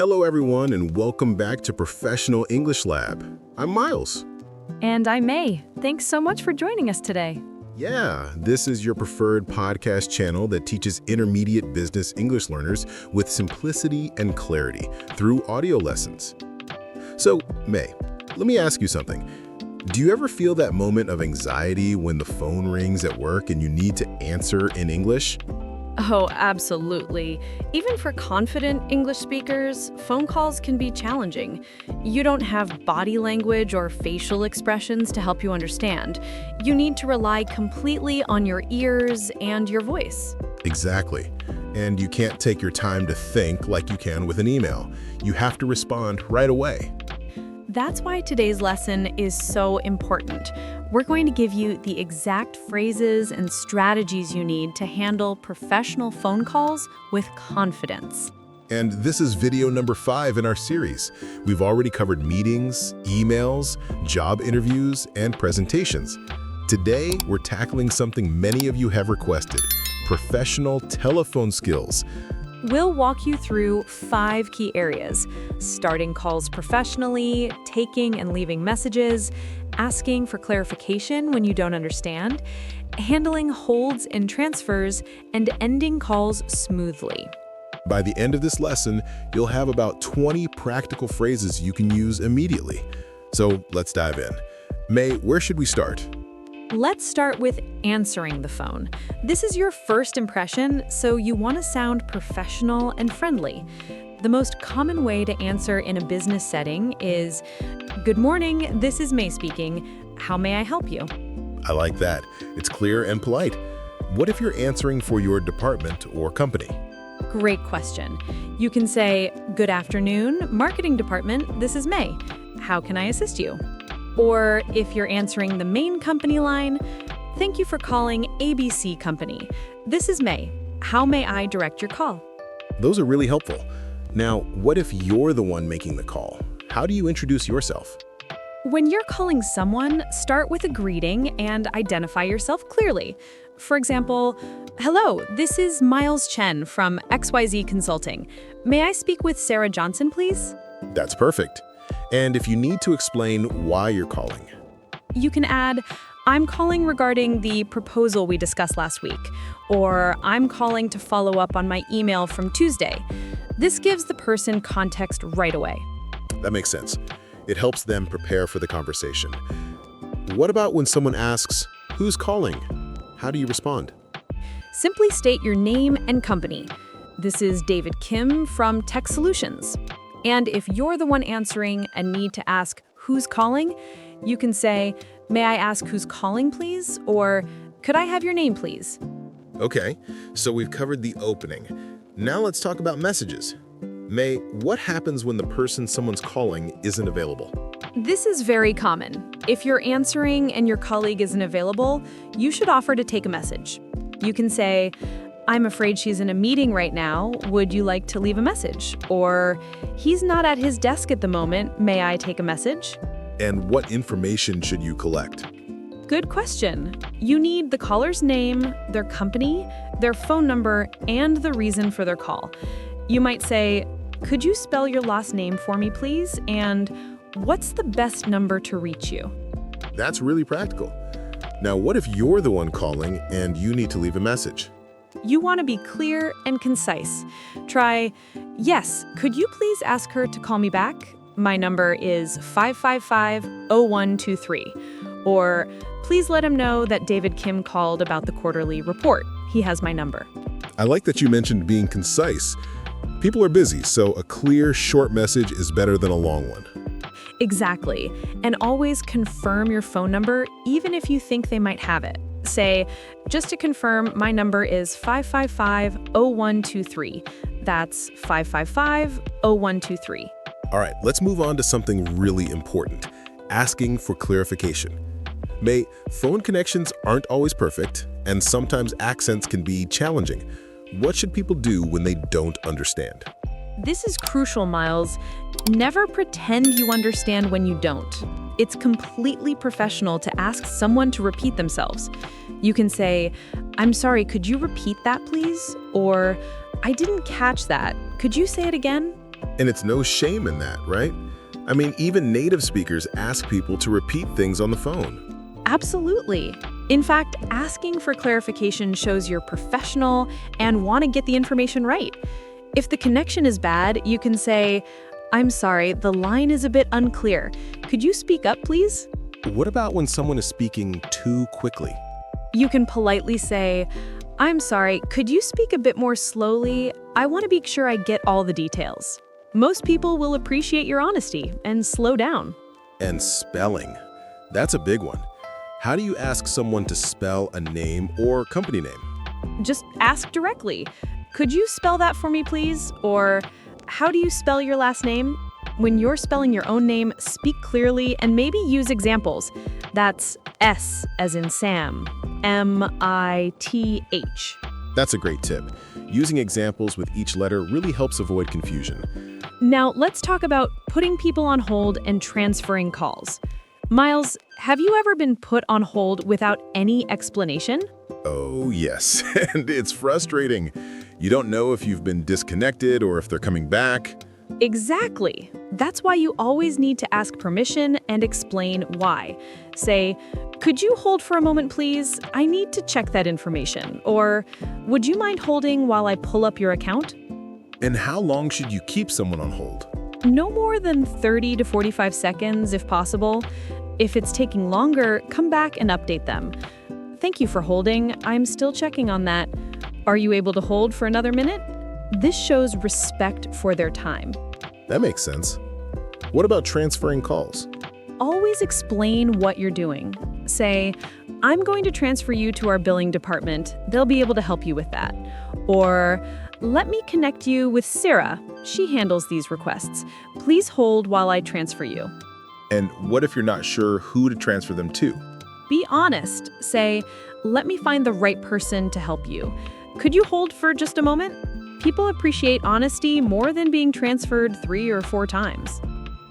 Hello, everyone, and welcome back to Professional English Lab. I'm Myles. And I'm May. Thanks so much for joining us today. Yeah, this is your preferred podcast channel that teaches intermediate business English learners with simplicity and clarity through audio lessons. So, May, let me ask you something. Do you ever feel that moment of anxiety when the phone rings at work and you need to answer in English? Oh, absolutely. Even for confident English speakers, phone calls can be challenging. You don't have body language or facial expressions to help you understand. You need to rely completely on your ears and your voice. Exactly. And you can't take your time to think like you can with an email. You have to respond right away. That's why today's lesson is so important. We're going to give you the exact phrases and strategies you need to handle professional phone calls with confidence. And this is video number 5 in our series. We've already covered meetings, emails, job interviews, and presentations. Today, we're tackling something many of you have requested: professional telephone skills. We'll walk you through 5 key areas: starting calls professionally, taking and leaving messages, asking for clarification when you don't understand, handling holds and transfers, and ending calls smoothly. By the end of this lesson, you'll have about 20 practical phrases you can use immediately. So let's dive in. May, where should we start? Let's start with answering the phone. This is your first impression, so you want to sound professional and friendly. The most common way to answer in a business setting is, "Good morning, this is May speaking. How may I help you?" I like that. It's clear and polite. What if you're answering for your department or company? Great question. You can say, "Good afternoon, marketing department, this is May. How can I assist you?" Or if you're answering the main company line, "Thank you for calling ABC Company. This is May. How may I direct your call?" Those are really helpful. Now, what if you're the one making the call? How do you introduce yourself? When you're calling someone, start with a greeting and identify yourself clearly. For example, "Hello, this is Myles Chen from XYZ Consulting. May I speak with Sarah Johnson, please?" That's perfect. And if you need to explain why you're calling, You can add, "I'm calling regarding the proposal we discussed last week," or "I'm calling to follow up on my email from Tuesday." This gives the person context right away. that makes sense. It helps them prepare for the conversation. What about when someone asks, "Who's calling?" How do you respond? Simply state your name and company. "This is David Kim from Tech Solutions." And if you're the one answering and need to ask who's calling, you can say, "May I ask who's calling, please?" Or, "Could I have your name, please?" Okay, so we've covered the opening. Now let's talk about messages. May, what happens when the person someone's calling isn't available? This is very common. If you're answering and your colleague isn't available, you should offer to take a message. You can say, "I'm afraid she's in a meeting right now. Would you like to leave a message?" Or, "He's not at his desk at the moment. May I take a message?" And what information should you collect? Good question. You need the caller's name, their company, their phone number, and the reason for their call. You might say, "Could you spell your last name for me, please?" And, "What's the best number to reach you?" That's really practical. Now, what if you're the one calling and you need to leave a message? You want to be clear and concise. Try, "Yes, could you please ask her to call me back? My number is 555-0123. Or, "Please let him know that David Kim called about the quarterly report. He has my number." I like that you mentioned being concise. People are busy, so a clear, short message is better than a long one. Exactly. And always confirm your phone number, even if you think they might have it. Say, "Just to confirm, my number is 555-0123. That's 555-0123. All right, let's move on to something really important: asking for clarification. May, phone connections aren't always perfect, and sometimes accents can be challenging. What should people do when they don't understand? This is crucial, Myles. Never pretend you understand when you don't. It's completely professional to ask someone to repeat themselves. You can say, "I'm sorry, could you repeat that, please?" Or, "I didn't catch that. Could you say it again?" And it's no shame in that, right? I mean, even native speakers ask people to repeat things on the phone. Absolutely. In fact, asking for clarification shows you're professional and want to get the information right. If the connection is bad, you can say, "I'm sorry, the line is a bit unclear. Could you speak up, please?" What about when someone is speaking too quickly? You can politely say, "I'm sorry, could you speak a bit more slowly? I want to be sure I get all the details." Most people will appreciate your honesty and slow down. And spelling. That's a big one. How do you ask someone to spell a name or company name? Just ask directly. "Could you spell that for me, please?" Or, "How do you spell your last name?" When you're spelling your own name, speak clearly and maybe use examples. That's S as in Sam, M-I-T-H. That's a great tip. Using examples with each letter really helps avoid confusion. Now, let's talk about putting people on hold and transferring calls. Myles, have you ever been put on hold without any explanation? Oh, yes. And it's frustrating. You don't know if you've been disconnected or if they're coming back. Exactly. That's why you always need to ask permission and explain why. Say, "Could you hold for a moment, please? I need to check that information." Or, "Would you mind holding while I pull up your account?" And how long should you keep someone on hold? No more than 30 to 45 seconds if possible. If it's taking longer, come back and update them. "Thank you for holding. I'm still checking on that. Are you able to hold for another minute?" This shows respect for their time. That makes sense. What about transferring calls? Always explain what you're doing. Say, "I'm going to transfer you to our billing department. They'll be able to help you with that." Or, "Let me connect you with Sarah. She handles these requests. Please hold while I transfer you." And what if you're not sure who to transfer them to? Be honest. Say, "Let me find the right person to help you. Could you hold for just a moment?" People appreciate honesty more than being transferred 3 or 4 times.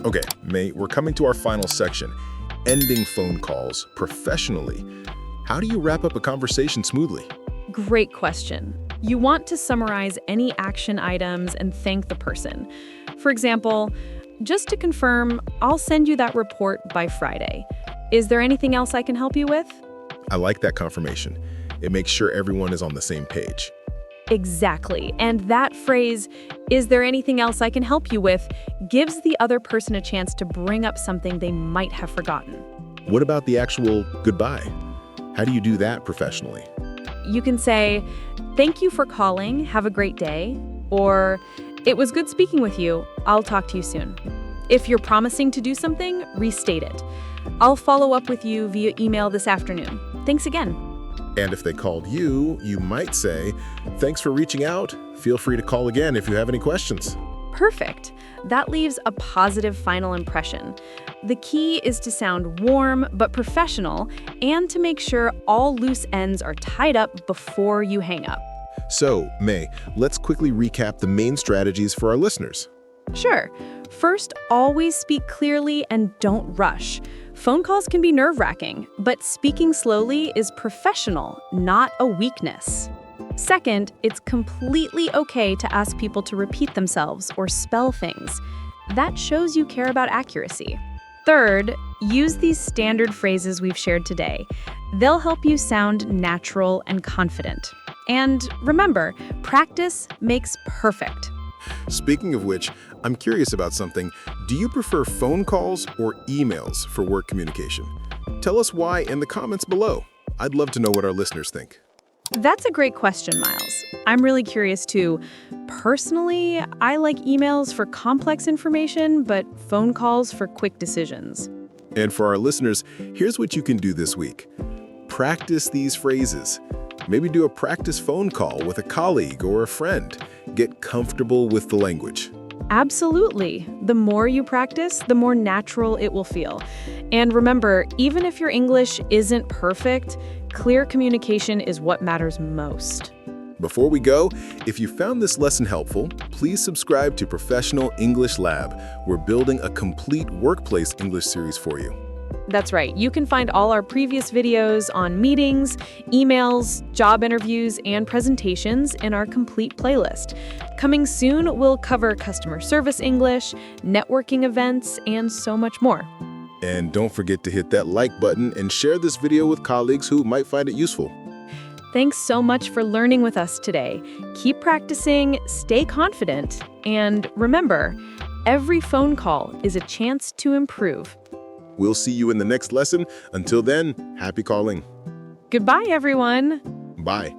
Okay, May, we're coming to our final section, ending phone calls professionally. How do you wrap up a conversation smoothly? Great question. You want to summarize any action items and thank the person. For example, "Just to confirm, I'll send you that report by Friday. Is there anything else I can help you with?" I like that confirmation. It makes sure everyone is on the same page. Exactly. And that phrase, "Is there anything else I can help you with?" gives the other person a chance to bring up something they might have forgotten. What about the actual goodbye? How do you do that professionally? You can say, "Thank you for calling. Have a great day." Or, "It was good speaking with you. I'll talk to you soon." If you're promising to do something, restate it. "I'll follow up with you via email this afternoon. Thanks again." And if they called you, you might say, "Thanks for reaching out. Feel free to call again if you have any questions." Perfect. That leaves a positive final impression. The key is to sound warm but professional and to make sure all loose ends are tied up before you hang up. So, May, let's quickly recap the main strategies for our listeners. Sure. First, always speak clearly and don't rush. Phone calls can be nerve-wracking, but speaking slowly is professional, not a weakness. Second, it's completely okay to ask people to repeat themselves or spell things. That shows you care about accuracy. Third, use these standard phrases we've shared today. They'll help you sound natural and confident. And remember, practice makes perfect. Speaking of which, I'm curious about something. Do you prefer phone calls or emails for work communication? Tell us why in the comments below. I'd love to know what our listeners think. That's a great question, Myles. I'm really curious too. Personally, I like emails for complex information, but phone calls for quick decisions. And for our listeners, here's what you can do this week. Practice these phrases. Maybe do a practice phone call with a colleague or a friend. Get comfortable with the language. Absolutely. The more you practice, the more natural it will feel. And remember, even if your English isn't perfect, clear communication is what matters most. Before we go, if you found this lesson helpful, please subscribe to Professional English Lab. We're building a complete workplace English series for you. That's right. You can find all our previous videos on meetings, emails, job interviews, and presentations in our complete playlist. Coming soon, we'll cover customer service English, networking events, and so much more. And don't forget to hit that like button and share this video with colleagues who might find it useful. Thanks so much for learning with us today. Keep practicing, stay confident, and remember, every phone call is a chance to improve. We'll see you in the next lesson. Until then, happy calling. Goodbye, everyone. Bye.